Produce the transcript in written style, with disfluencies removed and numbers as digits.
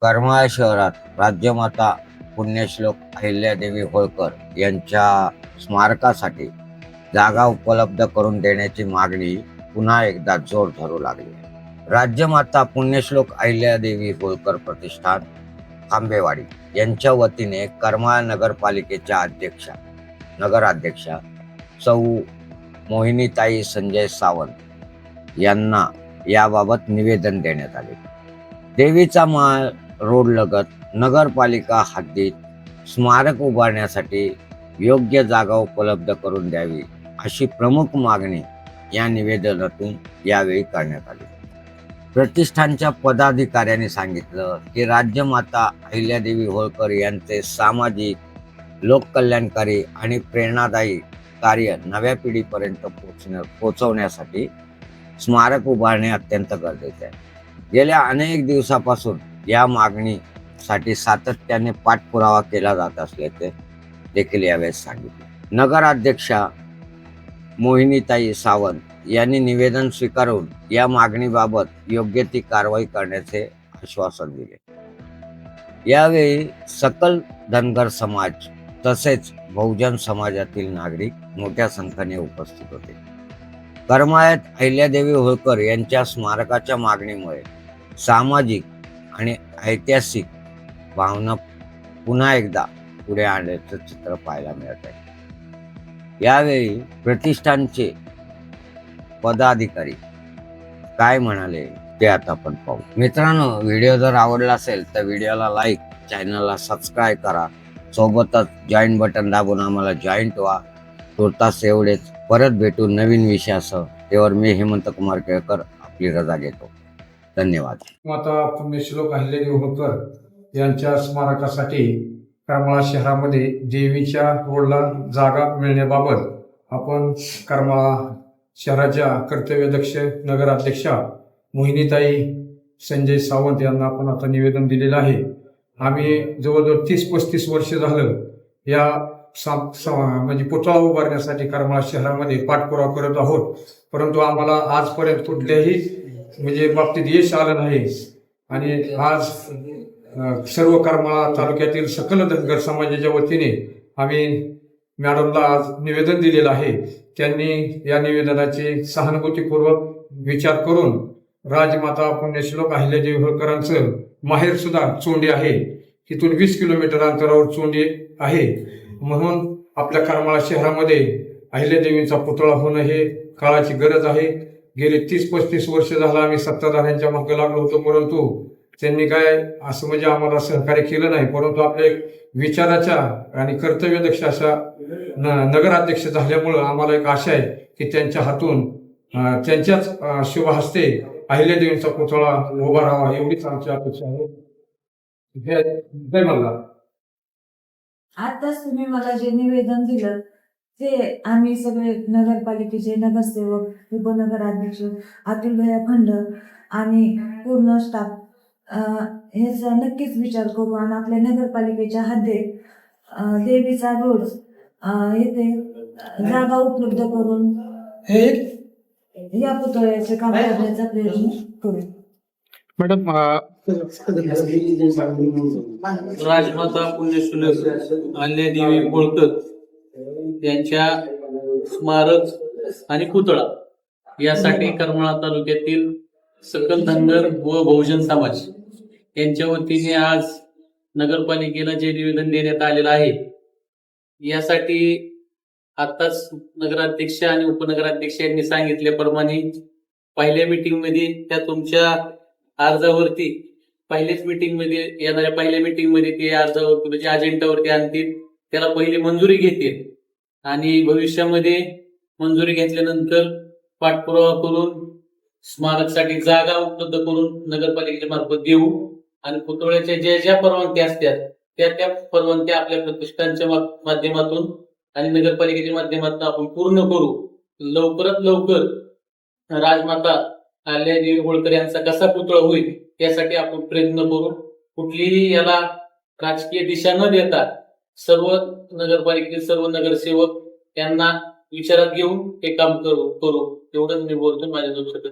करमाळा शहरात राज्यमाता पुण्यश्लोक अहिल्यादेवी होळकर यांच्या स्मारकासाठी जागा उपलब्ध करून देण्याची मागणी पुन्हा एकदा जोर धरू लागली. राज्यमाता पुण्यश्लोक अहिल्यादेवी होळकर प्रतिष्ठान खांबेवाडी यांच्या वतीने करमाळा नगरपालिकेच्या नगराध्यक्षा सौ मोहिनीताई संजय सावंत यांना याबाबत निवेदन देण्यात आले. देवीचा माळ रोड लगत नगरपालिका हद्दीत स्मारक उभारण्यासाठी योग्य जागा उपलब्ध करून द्यावी अशी प्रमुख मागणी या निवेदनातून यावेळी करण्यात आली. प्रतिष्ठानच्या पदाधिकाऱ्यांनी सांगितलं की राज्यमाता अहिल्यादेवी होळकर यांचे सामाजिक, लोककल्याणकारी आणि प्रेरणादायी कार्य नव्या पिढीपर्यंत पोहोचवण्यासाठी स्मारक उभारणे अत्यंत गरजेचे आहे. गेल्या अनेक दिवसापासून या मागणीसाठी सातत्याने पाठपुरावा केला जात असल्याचे देखील यावेळेस सांगितले. नगराध्यक्षा मोहिनीताई सावंत यांनी निवेदन स्वीकारून या मागणीबाबत योग्य ती कारवाई करण्याचे आश्वासन दिले. यावेळी सकल धनगर समाज तसेच बहुजन समाजातील नागरिक मोठ्या संख्येने उपस्थित होते. करमाळ्यात अहिल्यादेवी होळकर यांच्या स्मारकाच्या मागणीमुळे सामाजिक आणि ऐतिहासिक भावना पुन्हा एकदा पुढे आणल्याचं चित्र पाहायला मिळत आहे. यावेळी प्रतिष्ठानचे पदाधिकारी काय म्हणाले ते आता आपण पाहू. मित्रांनो, व्हिडिओ जर आवडला असेल तर व्हिडिओला लाईक, चॅनलला सबस्क्राईब करा. सोबतच जॉईन बटन दाबून आम्हाला जॉईंट व्हा. तुर्तास एवढेच. परत भेटू नवीन विषयासह. तेव्हा मी हेमंत कुमार केळकर आपली रजा घेतो. धन्यवाद. माता पुण्यश्लोक अहिल्यादेवी होळकर यांच्या स्मारकासाठी करमाळा शहरामध्ये देवीच्या रोडला जागा मिळण्याबाबत आपण करमाळा शहराच्या कर्तव्यदक्ष नगराध्यक्षा मोहिनीताई संजय सावंत यांना आपण आता निवेदन दिलेलं आहे. आम्ही जवळजवळ 30-35 वर्ष झालं या म्हणजे पुतळा उभारण्यासाठी करमाळा शहरामध्ये पाठपुरावा करत आहोत, परंतु आम्हाला आजपर्यंत कुठल्याही म्हणजे बाबतीत यश आलं नाही. आणि आज सर्व करमाळा तालुक्यातील सकल धनगर समाजाच्या वतीने आम्ही मॅडमला आज निवेदन दिलेलं आहे. त्यांनी या निवेदनाचे सहानुभूतीपूर्वक विचार करून राजमाता पुण्यश्लोक अहिल्यादेवी होळकरांचं माहेर सुद्धा चोंडी आहे, तिथून 20 किलोमीटर अंतरावर चोंडी आहे, म्हणून आपल्या करमाळा शहरामध्ये अहिल्यादेवींचा पुतळा होणं हे काळाची गरज आहे. गेले 30-35 वर्ष झालं आम्ही सत्ताधाऱ्यांच्या मागे लागलो होतो, परंतु त्यांनी काय असं म्हणजे आम्हाला सहकार्य केलं नाही. परंतु आपल्या विचाराच्या आणि कर्तव्यदक्ष अशा नगराध्यक्ष झाल्यामुळं आम्हाला एक आशा आहे की त्यांच्या हातून त्यांच्याच शुभ हस्ते अहिल्यादेवींचा पुतळा उभा राहावा, एवढीच आमची अपेक्षा आहे. जय मल्हार. आताच तुम्ही मला जे निवेदन दिलं ते आम्ही सगळे नगरपालिकेचे नगरसेवक, उपनगराध्यक्ष, अतुल भैया खंड आणि पूर्ण स्टाफ ह्याचा नक्कीच विचार करू आणि आपल्या नगरपालिकेच्या हद्दीत देवीचा रोड येथे जागा उपलब्ध करून या पुतळ्याचे काम करण्याचा प्रयत्न करू. मॅडम, राजमाता पुण्यश्लोक अहिल्यादेवी होळकर यांच्या स्मारक आणि पुतळा यासाठी करमाळा तालुक्यातील सकल धनगर व बहुजन समाज यांच्या वतीने आज नगरपालिकेला जे निवेदन देण्यात आलेलं आहे, यासाठी आताच नगराध्यक्ष आणि उपनगराध्यक्ष यांनी सांगितल्याप्रमाणे पहिल्या मीटिंगमध्ये त्या तुमच्या अर्जावरती पहिल्या मीटिंगमध्ये ते अर्जावरती म्हणजे अजेंडावरती आणतील, त्याला पहिली मंजुरी घेतील आणि भविष्यामध्ये मंजुरी घेतल्यानंतर पाठपुरावा करून स्मारकसाठी जागा उपलब्ध करून नगरपालिकेच्या मार्फत देऊ आणि पुतळ्याच्या ज्या परवानग्या असतात त्या परवानग्या आपल्या प्रतिष्ठानच्या माध्यमातून आणि नगरपालिकेच्या माध्यमातून आपण पूर्ण करू. लवकरात लवकर राजमाता अहिल्यादेवी होळकर यांचा कसा पुतळा होईल यासाठी आपण प्रयत्न करू. कुठलीही याला राजकीय दिशा न देता सर्व नगरपालिकेतील सर्व नगरसेवक यांना विचारात घेऊन हे काम करू. एवढंच मी बोलतो. माझ्या दोन शब्द